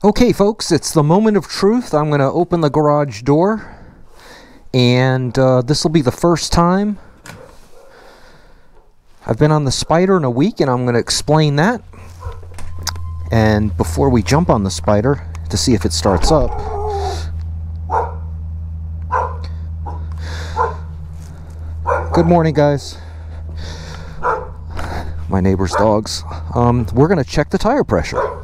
Okay folks, it's the moment of truth. I'm going to open the garage door, and this will be the first time I've been on the Spyder in a week, and I'm going to explain that. And before we jump on the Spyder to see if it starts up, good morning guys, my neighbor's dogs. We're going to check the tire pressure.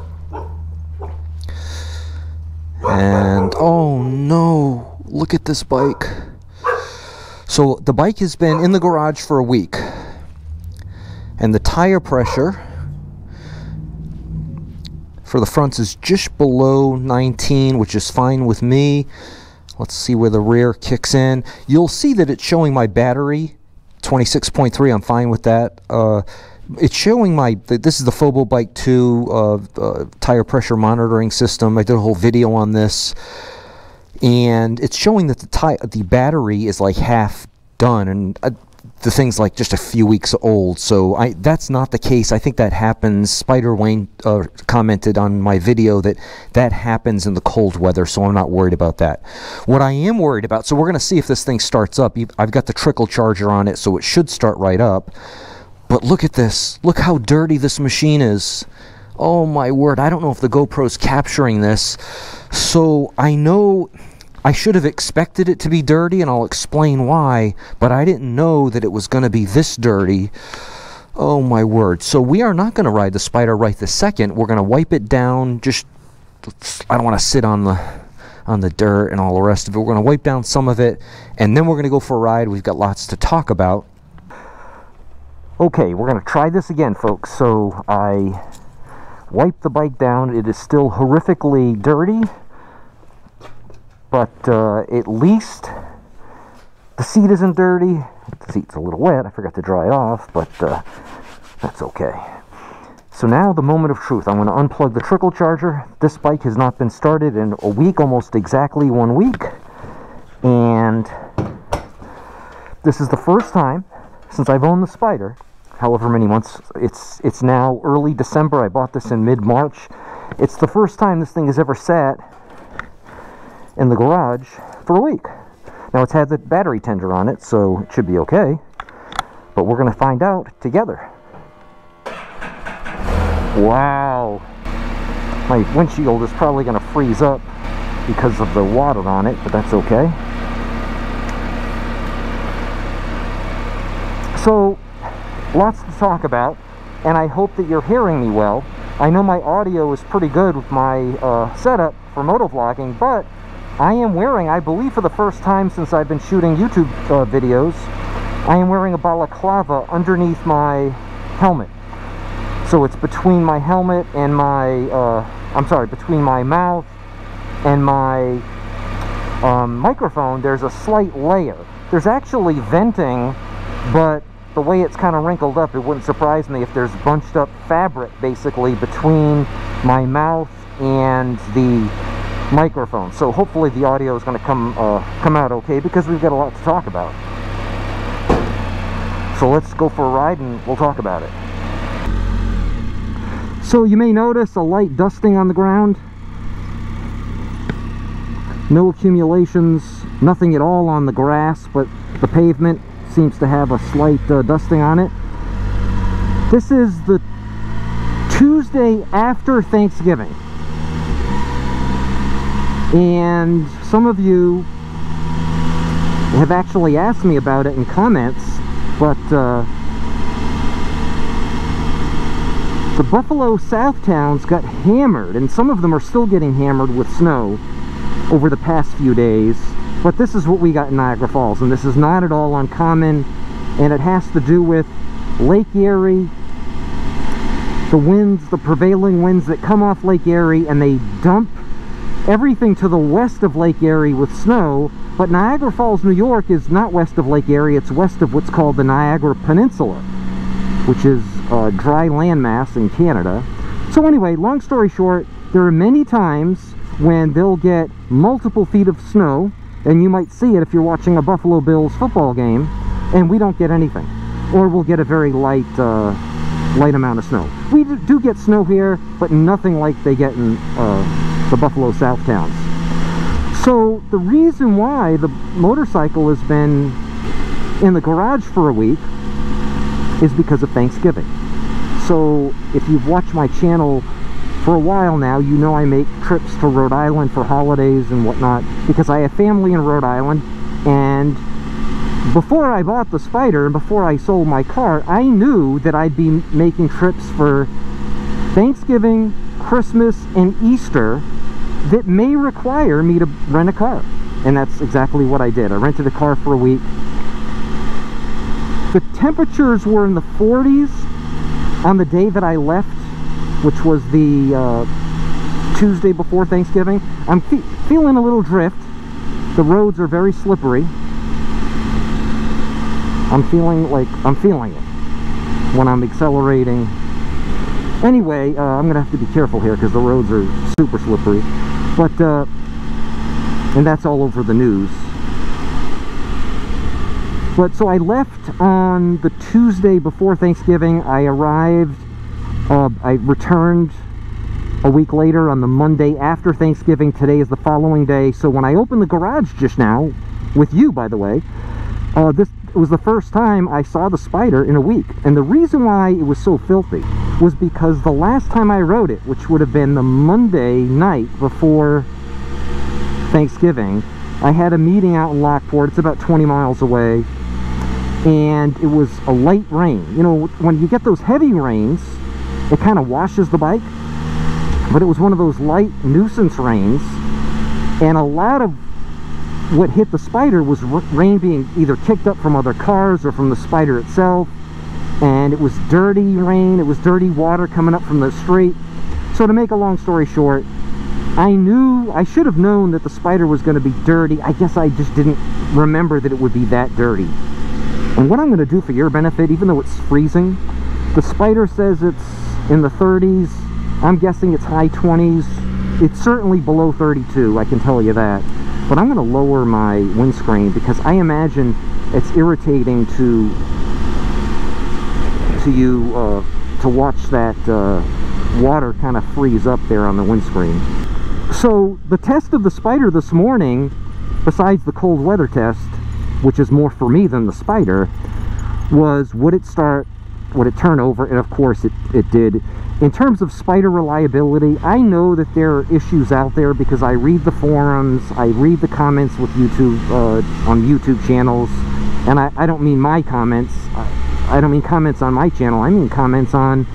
And oh no, look at this bike. So the bike has been in the garage for a week, and the tire pressure for the fronts is just below 19, which is fine with me. Let's see where the rear kicks in. You'll see that it's showing my battery 26.3. I'm fine with that. It's showing this is the Fobo Bike 2 tire pressure monitoring system. I did a whole video on this, and it's showing that the battery is like half done, and the thing's like just a few weeks old. So that's not the case. I think that happens. Spyder Wayne commented on my video that happens in the cold weather, so I'm not worried about that. What I am worried about, so we're going to see if this thing starts up. I've got the trickle charger on it, so it should start right up. But look at this. Look how dirty this machine is. Oh my word. I don't know if the GoPro's capturing this. So I know I should have expected it to be dirty, and I'll explain why, but I didn't know that it was going to be this dirty. Oh my word. So we are not going to ride the Spyder right this second. We're going to wipe it down. I don't want to sit on the dirt and all the rest of it. We're going to wipe down some of it, and then we're going to go for a ride. We've got lots to talk about. Okay, we're going to try this again, folks. So I wiped the bike down. It is still horrifically dirty, but at least the seat isn't dirty. The seat's a little wet. I forgot to dry it off, but that's okay. So now the moment of truth. I'm going to unplug the trickle charger. This bike has not been started in a week, almost exactly 1 week, and this is the first time since I've owned the Spyder, however many months. It's now early December. I bought this in mid-March. It's the first time this thing has ever sat in the garage for a week. Now it's had the battery tender on it, so it should be okay, but we're going to find out together. Wow, my windshield is probably going to freeze up because of the water on it, but that's okay. So lots to talk about, and I hope that you're hearing me well. I know my audio is pretty good with my setup for motovlogging, but I am wearing, I believe for the first time since I've been shooting YouTube videos, I am wearing a balaclava underneath my helmet. So it's between my helmet and my, between my mouth and my microphone, there's a slight layer. There's actually venting, but the way it's kind of wrinkled up, it wouldn't surprise me if there's bunched up fabric basically between my mouth and the microphone. So hopefully the audio is going to come out okay, because we've got a lot to talk about. So let's go for a ride and we'll talk about it. So you may notice a light dusting on the ground. No accumulations, nothing at all on the grass, but the pavement seems to have a slight dusting on it. This is the Tuesday after Thanksgiving, and some of you have actually asked me about it in comments, but the Buffalo South towns got hammered, and some of them are still getting hammered with snow over the past few days. But this is what we got in Niagara Falls, and this is not at all uncommon, and it has to do with Lake Erie, the winds, the prevailing winds that come off Lake Erie, and they dump everything to the west of Lake Erie with snow. But Niagara Falls, New York is not west of Lake Erie, it's west of what's called the Niagara Peninsula, which is a dry landmass in Canada. So anyway, long story short, there are many times when they'll get multiple feet of snow, and you might see it if you're watching a Buffalo Bills football game, and we don't get anything, or we'll get a very light amount of snow. We do get snow here, but nothing like they get in the Buffalo South towns. So the reason why the motorcycle has been in the garage for a week is because of Thanksgiving. So if you've watched my channel for a while now, you know I make trips to Rhode Island for holidays and whatnot because I have family in Rhode Island. And before I bought the Spyder and before I sold my car, I knew that I'd be making trips for Thanksgiving, Christmas, and Easter that may require me to rent a car. And that's exactly what I did. I rented a car for a week. The temperatures were in the 40s on the day that I left, which was the Tuesday before Thanksgiving. I'm feeling a little drift. The roads are very slippery. I'm feeling it when I'm accelerating. Anyway, I'm gonna have to be careful here because the roads are super slippery. But and that's all over the news. But so I left on the Tuesday before Thanksgiving. I arrived, I returned a week later on the Monday after Thanksgiving. Today is the following day. So when I opened the garage just now, with you by the way, this was the first time I saw the Spyder in a week. And the reason why it was so filthy was because the last time I rode it, which would have been the Monday night before Thanksgiving, I had a meeting out in Lockport. It's about 20 miles away. And it was a light rain. You know, when you get those heavy rains, it kind of washes the bike. But it was one of those light nuisance rains. And a lot of what hit the Spyder was rain being either kicked up from other cars or from the Spyder itself. And it was dirty rain. It was dirty water coming up from the street. So to make a long story short, I should have known that the Spyder was going to be dirty. I guess I just didn't remember that it would be that dirty. And what I'm going to do for your benefit, even though it's freezing, the Spyder says it's in the 30s. I'm guessing it's high 20s. It's certainly below 32, I can tell you that. But I'm going to lower my windscreen because I imagine it's irritating to you to watch that water kind of freeze up there on the windscreen. So the test of the Spyder this morning, besides the cold weather test, which is more for me than the Spyder, was would it turn over? And of course it did. In terms of Spyder reliability, I know that there are issues out there because I read the forums, I read the comments with YouTube on YouTube channels, and I don't mean my comments. I don't mean comments on my channel. I mean comments on,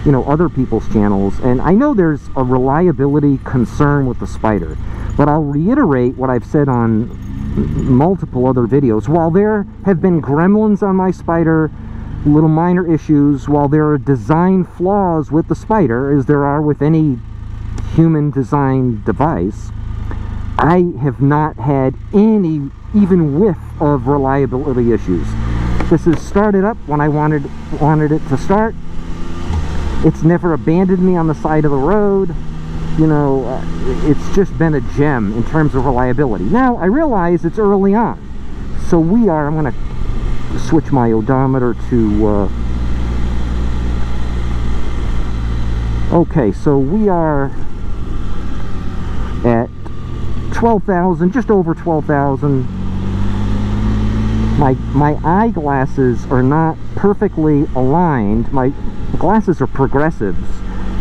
you know, other people's channels. And I know there's a reliability concern with the Spyder, but I'll reiterate what I've said on multiple other videos. While there have been gremlins on my Spyder, little minor issues, while there are design flaws with the Spyder, as there are with any human design device, I have not had any even whiff of reliability issues. This has started up when I wanted it to start. It's never abandoned me on the side of the road. You know, it's just been a gem in terms of reliability. Now, I realize it's early on. So I'm going to switch my odometer to, okay, so we are at 12,000, just over 12,000. My eyeglasses are not perfectly aligned. My glasses are progressives,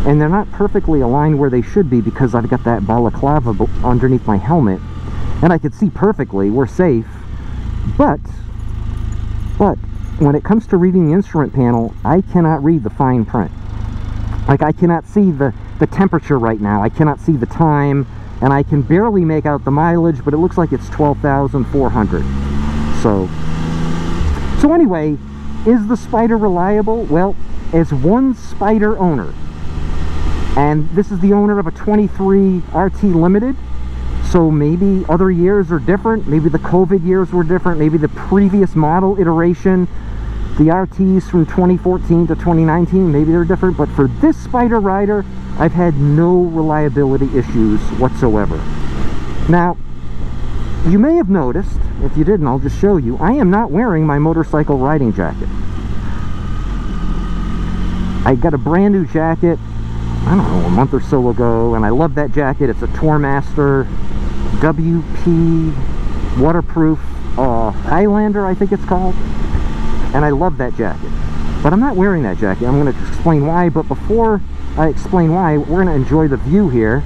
and they're not perfectly aligned where they should be because I've got that balaclava underneath my helmet, and I could see perfectly. We're safe, but when it comes to reading the instrument panel, I cannot read the fine print. Like, I cannot see the temperature right now. I cannot see the time, and I can barely make out the mileage, but it looks like it's 12,400. So anyway, is the Spyder reliable? Well, as one Spyder owner, and this is the owner of a 23 RT Limited, so maybe other years are different, maybe the COVID years were different, maybe the previous model iteration, the RTs from 2014 to 2019, maybe they're different, but for this Spyder rider, I've had no reliability issues whatsoever. Now, you may have noticed, if you didn't, I'll just show you, I am not wearing my motorcycle riding jacket. I got a brand new jacket. I don't know, a month or so ago, and I love that jacket. It's a Tourmaster WP waterproof Highlander, I think it's called, and I love that jacket. But I'm not wearing that jacket. I'm going to explain why, but before I explain why, we're going to enjoy the view here.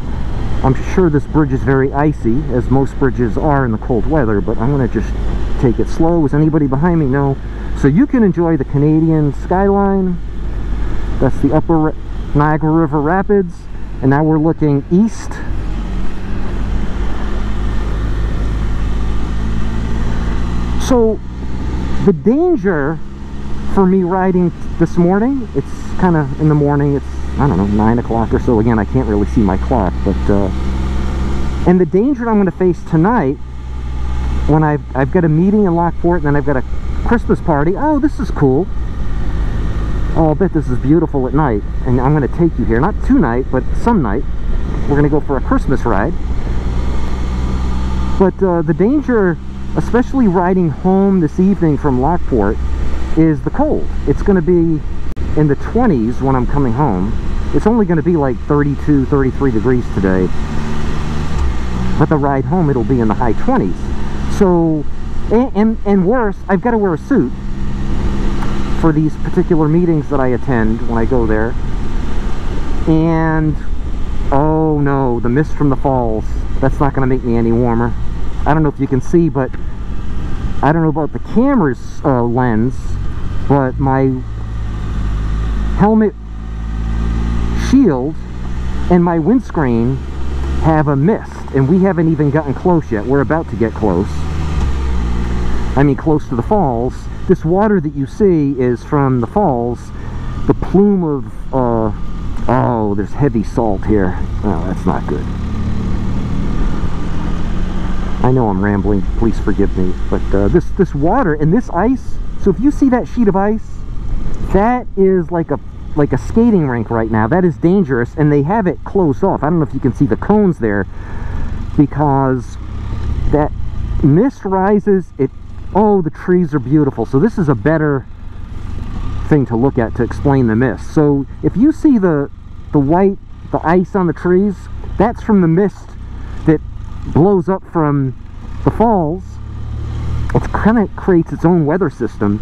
I'm sure this bridge is very icy, as most bridges are in the cold weather, but I'm going to just take it slow. Is anybody behind me? No. So you can enjoy the Canadian skyline. That's the upper Niagara River Rapids, and now we're looking east. So the danger for me riding this morning, it's kind of in the morning, it's, I don't know, 9 o'clock or so. Again, I can't really see my clock, but and the danger I'm going to face tonight, when I've got a meeting in Lockport, and then I've got a Christmas party. Oh, this is cool. Oh, I'll bet this is beautiful at night, and I'm going to take you here, not tonight, but some night. We're going to go for a Christmas ride. But the danger, especially riding home this evening from Lockport, is the cold. It's going to be in the 20s when I'm coming home. It's only going to be like 32, 33 degrees today. But the ride home, it'll be in the high 20s. So, and worse, I've got to wear a suit for these particular meetings that I attend when I go there. And oh no, the mist from the falls, that's not going to make me any warmer. I don't know if you can see, but I don't know about the camera's lens, but my helmet shield and my windscreen have a mist, and we haven't even gotten close yet. We're about to get close. I mean, close to the falls. This water that you see is from the falls. The plume of oh, there's heavy salt here. Oh, that's not good. I know I'm rambling, please forgive me, but this water and this ice, so if you see that sheet of ice, that is like a skating rink right now. That is dangerous, and they have it closed off. I don't know if you can see the cones there, because that mist rises, oh, the trees are beautiful. So this is a better thing to look at to explain the mist. So if you see the ice on the trees, that's from the mist that blows up from the falls. It kind of creates its own weather system.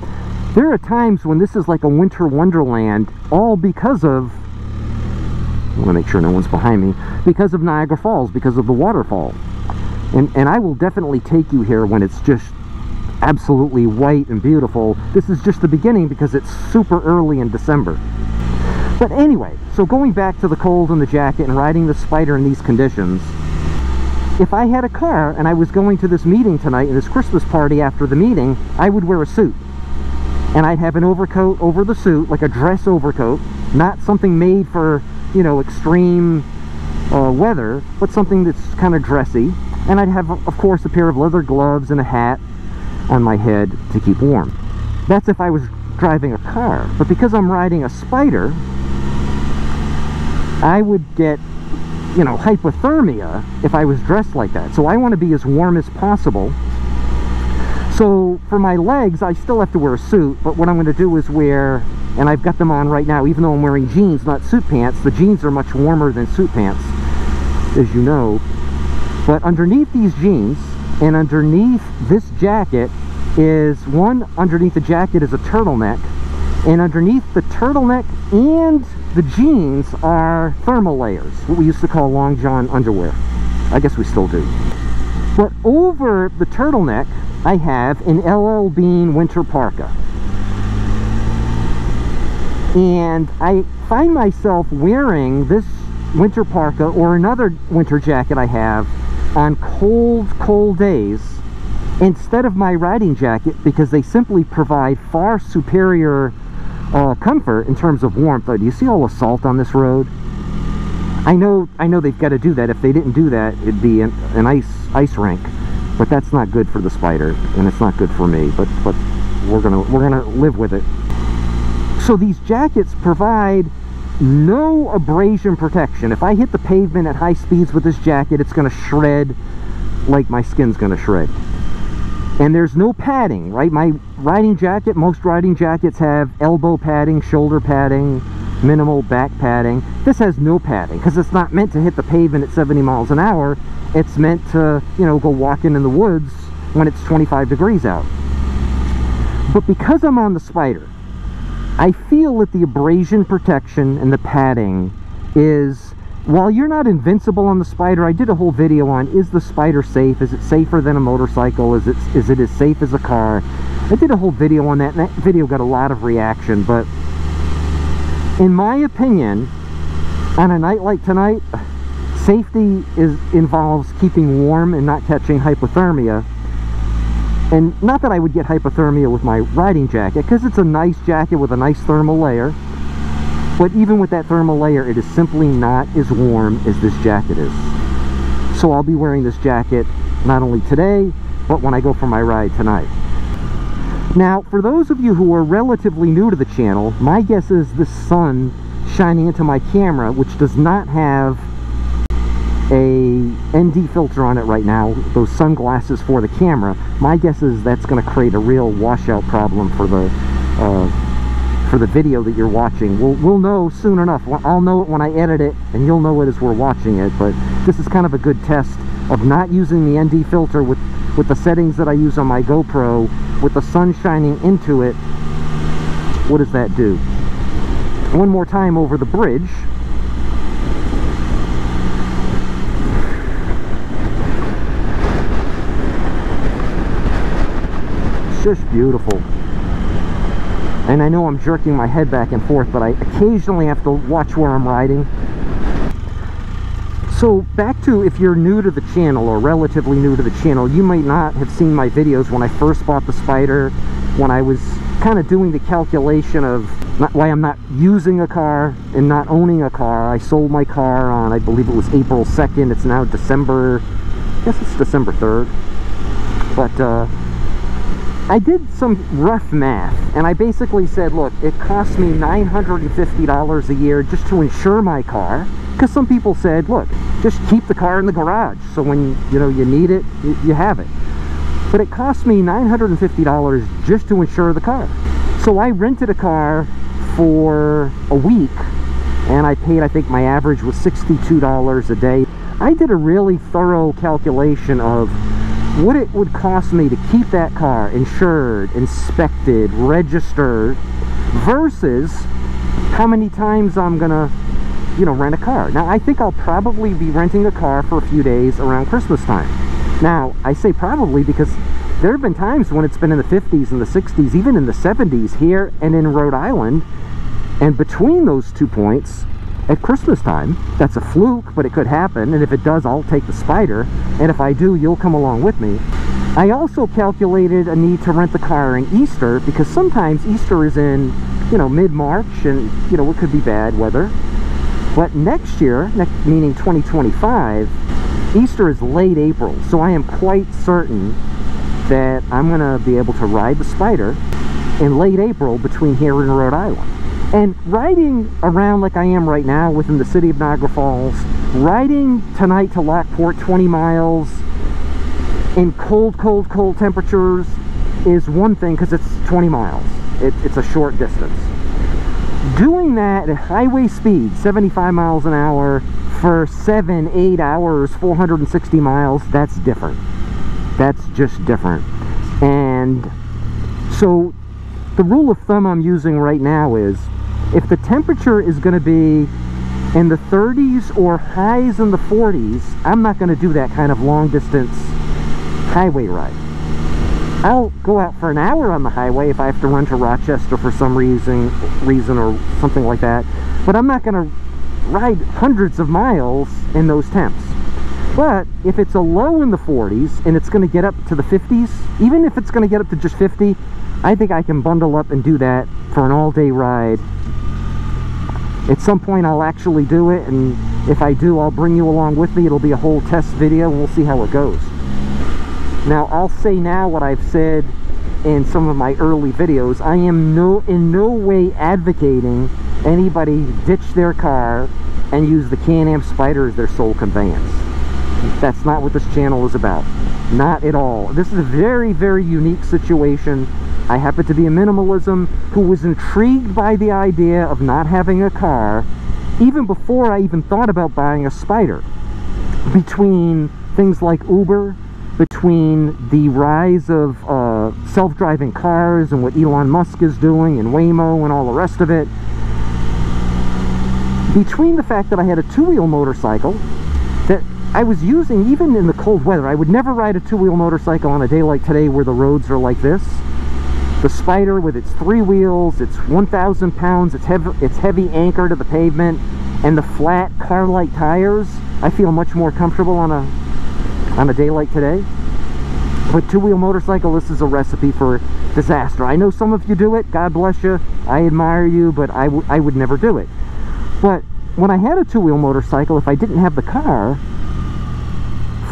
There are times when this is like a winter wonderland, all because of, I want to make sure no one's behind me, because of Niagara Falls, because of the waterfall. And I will definitely take you here when it's just absolutely white and beautiful. This is just the beginning because it's super early in December. But anyway, so going back to the cold and the jacket and riding the Spyder in these conditions, if I had a car and I was going to this meeting tonight and this Christmas party after the meeting, I would wear a suit. And I'd have an overcoat over the suit, like a dress overcoat, not something made for, you know, extreme weather, but something that's kind of dressy. And I'd have, of course, a pair of leather gloves and a hat on my head to keep warm. That's if I was driving a car. But because I'm riding a Spyder, I would get, you know, hypothermia if I was dressed like that. So I want to be as warm as possible. So for my legs, I still have to wear a suit, but what I'm going to do is wear, and I've got them on right now, even though I'm wearing jeans, not suit pants. The jeans are much warmer than suit pants, as you know. But underneath these jeans and underneath this jacket is, underneath the jacket is a turtleneck, and underneath the turtleneck and the jeans are thermal layers, what we used to call long john underwear. I guess we still do. But over the turtleneck, I have an LL Bean winter parka. And I find myself wearing this winter parka or another winter jacket I have on cold days instead of my riding jacket, because they simply provide far superior comfort in terms of warmth. Do you see all the salt on this road? I know they've got to do that. If they didn't do that, it'd be an ice rink. But that's not good for the Spyder, and it's not good for me. But we're gonna live with it. So these jackets provide no abrasion protection. If I hit the pavement at high speeds with this jacket, it's gonna shred like my skin's gonna shred. And there's no padding, right? My riding jacket, most riding jackets have elbow padding, shoulder padding, minimal back padding. This has no padding because it's not meant to hit the pavement at 70 miles an hour. It's meant to, you know, go walking in the woods when it's 25 degrees out. But because I'm on the Spyder, I feel that the abrasion protection and the padding is, while you're not invincible on the Spyder, I did a whole video on, is the Spyder safe? Is it safer than a motorcycle? Is it as safe as a car? I did a whole video on that, and that video got a lot of reaction. But in my opinion, on a night like tonight, safety involves keeping warm and not catching hypothermia. And not that I would get hypothermia with my riding jacket, because it's a nice jacket with a nice thermal layer. But even with that thermal layer, it is simply not as warm as this jacket is. So I'll be wearing this jacket not only today, but when I go for my ride tonight. Now, for those of you who are relatively new to the channel, my guess is the sun shining into my camera, which does not have a ND filter on it right now, those sunglasses for the camera, my guess is that's going to create a real washout problem for the video that you're watching. We'll know soon enough. I'll know it when I edit it, and you'll know it as we're watching it. But this is kind of a good test of not using the ND filter with the settings that I use on my GoPro, with the sun shining into it. What does that do? One more time over the bridge. Just beautiful. And I know I'm jerking my head back and forth, but I occasionally have to watch where I'm riding. So back to, if you're new to the channel or relatively new to the channel, you might not have seen my videos when I first bought the Spyder, when I was kind of doing the calculation of why I'm not using a car and not owning a car. I sold my car on, I believe it was April 2nd. It's now December, I guess it's December 3rd. But I did some rough math, and I basically said, look, it costs me $950 a year just to insure my car, because some people said, look, just keep the car in the garage, so when you need it, you have it. But it cost me $950 just to insure the car. So I rented a car for a week, and I paid, I think my average was $62 a day. I did a really thorough calculation of what it would cost me to keep that car insured, inspected, registered, versus how many times I'm gonna, rent a car. Now, I think I'll probably be renting a car for a few days around Christmas time. Now, I say probably because there have been times when it's been in the 50s and the 60s, even in the 70s here and in Rhode Island, and between those 2 points, at Christmas time. That's a fluke, but it could happen, and if it does, I'll take the Spyder, and if I do, you'll come along with me. I also calculated a need to rent the car in Easter, because sometimes Easter is in, mid-March, and, it could be bad weather. But next year, meaning 2025, Easter is late April, so I am quite certain that I'm going to be able to ride the Spyder in late April between here and Rhode Island. And riding around like I am right now within the city of Niagara Falls, riding tonight to Lockport 20 miles in cold temperatures is one thing, because it's 20 miles. It's a short distance. Doing that at highway speed, 75 miles an hour, for 7-8 hours, 460 miles, that's different. That's just different. And so the rule of thumb I'm using right now is, if the temperature is going to be in the 30s or highs in the 40s, I'm not going to do that kind of long distance highway ride. I'll go out for an hour on the highway if I have to run to Rochester for some reason or something like that, but I'm not going to ride hundreds of miles in those temps. But if it's a low in the 40s and it's going to get up to the 50s, even if it's going to get up to just 50, I think I can bundle up and do that for an all-day ride. At some point I'll actually do it, and if I do, I'll bring you along with me. It'll be a whole test video, and we'll see how it goes. Now, I'll say now what I've said in some of my early videos. I am in no way advocating anybody ditch their car and use the Can-Am Spyder as their sole conveyance. That's not what this channel is about. Not at all. This is a very, very unique situation I happen to be a minimalism who was intrigued by the idea of not having a car even before I even thought about buying a Spyder. Between things like Uber, between the rise of self-driving cars and what Elon Musk is doing and Waymo and all the rest of it, between the fact that I had a two-wheel motorcycle that I was using even in the cold weather. I would never ride a two-wheel motorcycle on a day like today where the roads are like this. The Spyder with its 3 wheels, it's 1,000 pounds, its heavy anchor to the pavement, and the flat car-like tires, I feel much more comfortable on a day like today. But two-wheel motorcycle, this is a recipe for disaster. I know some of you do it, God bless you, I admire you, but I would never do it. But when I had a two-wheel motorcycle, if I didn't have the car,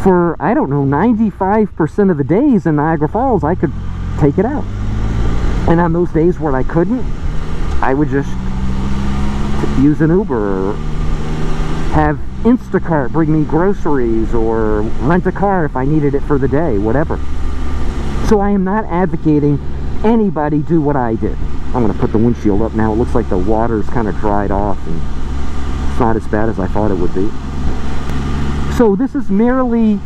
for, I don't know, 95% of the days in Niagara Falls, I could take it out. And on those days where I couldn't, I would just use an Uber, or have Instacart bring me groceries, or rent a car if I needed it for the day, whatever. So I am not advocating anybody do what I did. I'm going to put the windshield up now. It looks like the water's kind of dried off, and it's not as bad as I thought it would be. So this is merely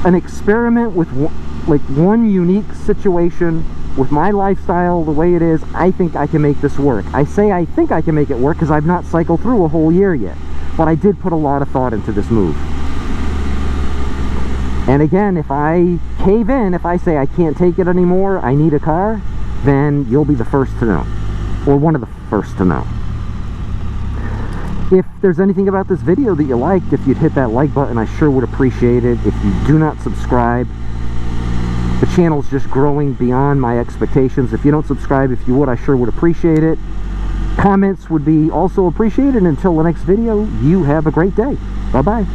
an experiment with one unique situation. With my lifestyle the way it is, I think I can make this work. I say I think I can make it work because I've not cycled through a whole year yet. But I did put a lot of thought into this move. And again, if I cave in, if I say I can't take it anymore, I need a car, then you'll be the first to know. Or one of the first to know. If there's anything about this video that you liked, if you'd hit that like button, I sure would appreciate it. If you do not subscribe, the channel's just growing beyond my expectations. If you don't subscribe, if you would, I sure would appreciate it. Comments would be also appreciated. Until the next video, you have a great day. Bye-bye.